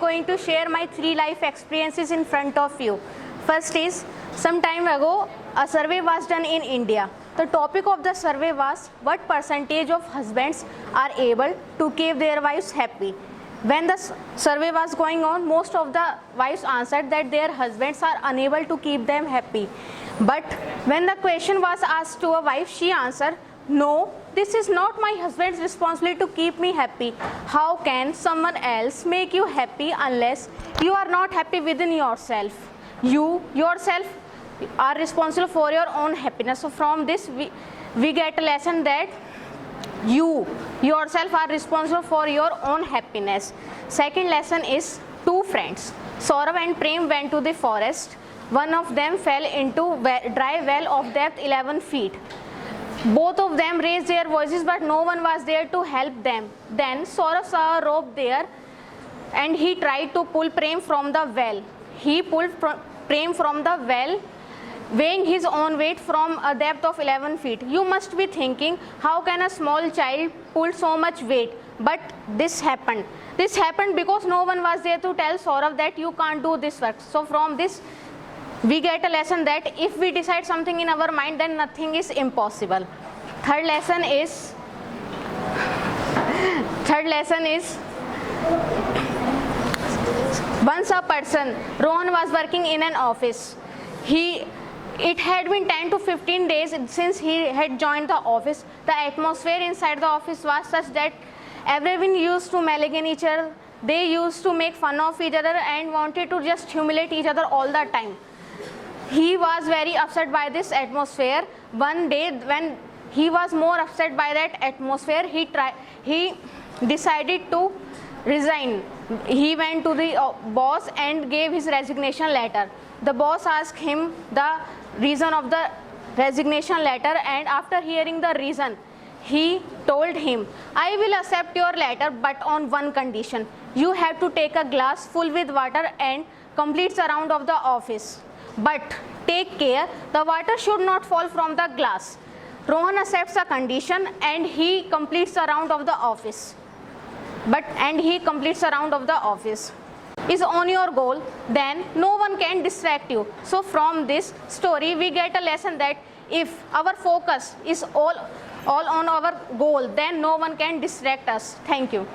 going to share my 3 life experiences in front of you. First is, some time ago, a survey was done in India. The topic of the survey was what percentage of husbands are able to keep their wives happy. When the survey was going on, most of the wives answered that their husbands are unable to keep them happy. But when the question was asked to a wife, she answered, no, this is not my husband's responsibility to keep me happy. How can someone else make you happy unless you are not happy within yourself? You yourself are responsible for your own happiness. So from this we get a lesson that you yourself are responsible for your own happiness. Second lesson is, 2 friends, Saurav and Prem, went to the forest. One of them fell into dry well of depth 11 feet. Both of them raised their voices, but no one was there to help them. Then Saurav saw a rope there and he tried to pull Prem from the well. He pulled Prem from the well, weighing his own weight from a depth of 11 feet. You must be thinking, how can a small child pull so much weight? But this happened. This happened because no one was there to tell Saurav that you can't do this work. So from this, we get a lesson that if we decide something in our mind, then nothing is impossible. Third lesson is, once a person, Rohan, was working in an office. It had been 10 to 15 days since he had joined the office. The atmosphere inside the office was such that everyone used to malign each other. They used to make fun of each other and wanted to just humiliate each other all the time. He was very upset by this atmosphere. One day, when he was more upset by that atmosphere, he decided to resign. He went to the boss and gave his resignation letter. The boss asked him the reason of the resignation letter, and after hearing the reason, he told him, I will accept your letter, but on one condition. You have to take a glass full with water and complete the round of the office. But take care, the water should not fall from the glass. Rohan accepts the condition and he completes the round of the office. Is on your goal, then no one can distract you. So from this story, we get a lesson that if our focus is all on our goal, then no one can distract us. Thank you.